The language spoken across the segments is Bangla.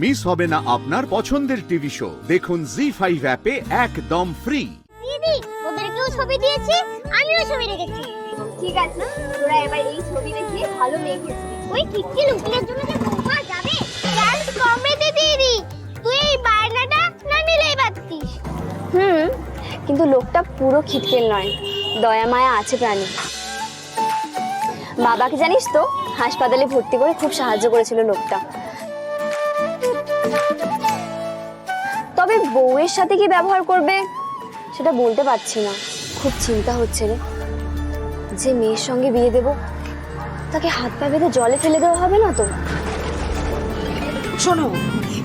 মিস হবে না আপনার পছন্দের টিভি শো। দেখুন জি5 অ্যাপে একদম ফ্রি। দিদি ওদেরকেও ছবি দিয়েছি, আমিও ছবি রেখেছি। ঠিক আছে, তোরা এবার এই ছবি দেখে ভালো মেয়ে খেয়েছিস। ওই টিকটি লুকিয়ে জন্য যে বৌমা যাবে চান্স কম রে দিদি। তুই এই বায়নাটা না নিলেই পারতিস। কিন্তু লোকটা পুরো খিটকেল নয়, দয়া মায়া আছে প্রাণী। বাবাকে জানিস তো, হাসপাতালে ভর্তি করে খুব সাহায্য করেছিল লোকটা। তবে বউয়ের সাথে কি ব্যবহার করবে সেটা বলতে পারছি না। খুব চিন্তা হচ্ছে রে, যে মেয়ের সঙ্গে বিয়ে দেব তাকে হাত পা বেঁধে জলে ফেলে দেওয়া হবে না তো? শোনো,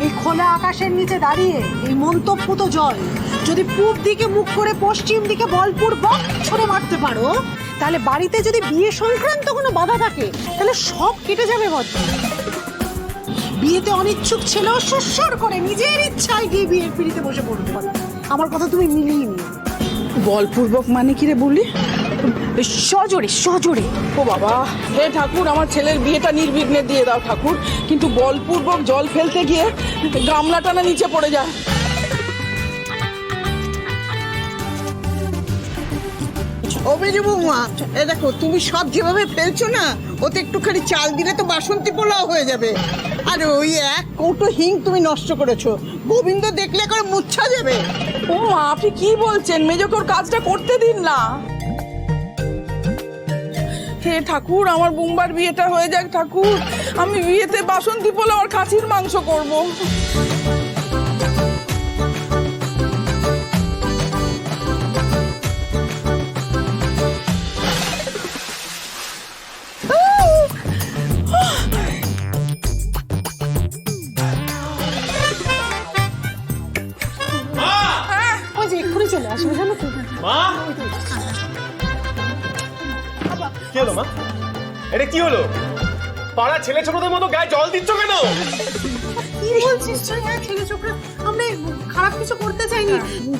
এই খোলা আকাশের নিচে দাঁড়িয়ে এই মন্তব্যুত জল যদি পূব দিকে মুখ করে পশ্চিম দিকে বলপূর্বক ছড়ে মারতে পারো, তাহলে বাড়িতে যদি বিয়ে সংক্রান্ত কোনো বাধা থাকে তাহলে সব কেটে যাবে বদ্ধ। বিয়েতে অনিচ্ছুক ছেলেও সুস্বর করে নিজের ইচ্ছায় গিয়ে বিয়ের পিড়িতে বসে পড়তে পারে। আমার কথা তুমি মিলিয়ে নিও। বলপূর্বক মানে কি রে বললি? সজোরে সজোরে। ও বাবা, হে ঠাকুর, আমার ছেলের বিয়েটা নির্বিঘ্নে দিয়ে দাও ঠাকুর। কিন্তু বলপূর্বক জল ফেলতে গিয়ে গামলাটা না নিচে পড়ে যায়। অভিজি বৌমা, এ দেখো তুমি সব যেভাবে ফেলছো না, ওতে একটুখানি চাল দিলে তো বাসন্তী পোলাও হয়ে যাবে। আরে ওই এক কৌটো হিং তুমি নষ্ট করেছো, গোবিন্দ দেখলে করে মুচ্ছা যাবে। ও মা, আপনি কি বলছেন? মেজোকে ওর কাজটা করতে দিন না। হে ঠাকুর, আমার বুম্বার বিয়েটা হয়ে যাক ঠাকুর। আমি বিয়েতে বাসন্তী পোলাও আর খাসির মাংস করব। ওই যে এক্ষুনি চলে আসবে, জানো তো। মা, কি হলো মা? এটা কি হলো? পাড়া ছেলে ছোটদের মতো গায়ে জল দিচ্ছ কেন? কি বলছিস তুই? হ্যাঁ, ছেলে ছোকরা আমরা খারাপ কিছু করতে চাইনি,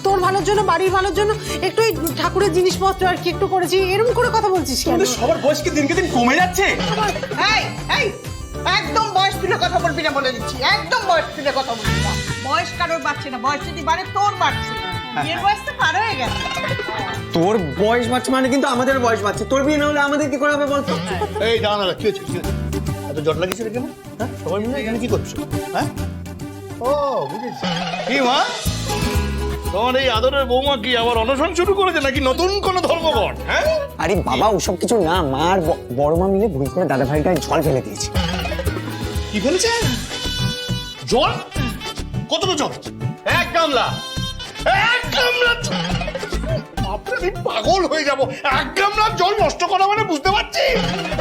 তোর ভালোর জন্য, বাড়ির ভালোর জন্য একটু এই ঠাকুরের জিনিসপত্র আর কি একটু করেছি। এরকম করে কথা বলছিস কেন? তোমাদের সবার বয়স কি দিনকে দিন কমে যাচ্ছে? এই এই একদম বয়স তুলে কথা বলবি না বলে দিচ্ছি, একদম বয়স তুলে কথা বলবি না। বয়স কারোর বাড়ছে না, বয়স যদি বাড়ে তোর বাড়ছে। বিয়ের বয়স তো পার হয়ে গেছে। তোর বয়স বাড়ছে মানে কিন্তু আমাদের বয়স বাড়ছে। তোর বিয়ে না হলে আমাদের কি করে হবে বলতো? এই দাঁড়া, কি হচ্ছে? এত জট লাগিয়েছে কেন? হ্যাঁ, সবাই মিলে এখানে কি করছো? হ্যাঁ, ও বুঝেছি। কি মা, তোমার এই আদরের বৌমা কি আবার অনশন শুরু করেছে নাকি নতুন কোন ধর্মঘট? হ্যাঁ, আরে বাবা, ওসব কিছু না। মা আর বড় মা মিলে ভুল করে দাদা ভাইয়ের গায়ে জল ফেলে দিয়েছে। কি ফেলেছে? জল? কতটা জল? এক গামলা। এক গামলা? বাপরে, আমি পাগল হয়ে যাব। এক গামলা জল নষ্ট করা মানে বুঝতে পারছি।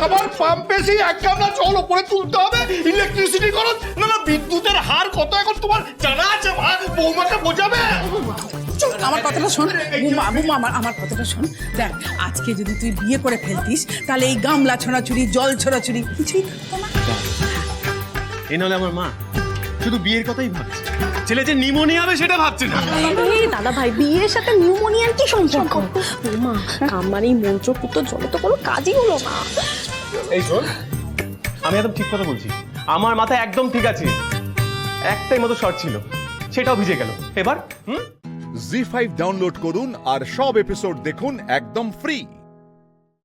আবার পাম্পে সেই এক গামলা জল উপরে তুলতে হবে, ইলেকট্রিসিটি খরচ। না না, বিদ্যুতের হার কত এখন তোমার জানা আছে মা? বৌমাকে বোঝাবে। আমার কথাটা শোন বুমা, বুমা, আমার কথাটা শোন। দেখ, আজকে যদি তুই বিয়ে করে ফেলতিস তাহলে এই গামলা ছোড়াছুড়ি, জল ছোড়াছুড়ি কিছুই থাকতো না। এ নাহলে আমার মা শুধু বিয়ের কথাই ভাবছে, ছেলে যে নিউমোনিয়া হবে সেটা ভাবছে না। দাদা ভাই, বিয়ের সাথে নিউমোনিয়ার কি সম্পর্ক? মা, আমার এই মন্ত্রপুত্র জলে তো কোনো কাজই হলো না। এই শোন, আমি একদম ঠিক কথা বলছি। আমার মাথা একদম ঠিক আছে। একটাই মতো শর্ট ছিল, সেটাও ভিজে গেল। এবার জি5 ডাউনলোড করুন আর সব এপিসোড দেখুন একদম ফ্রি।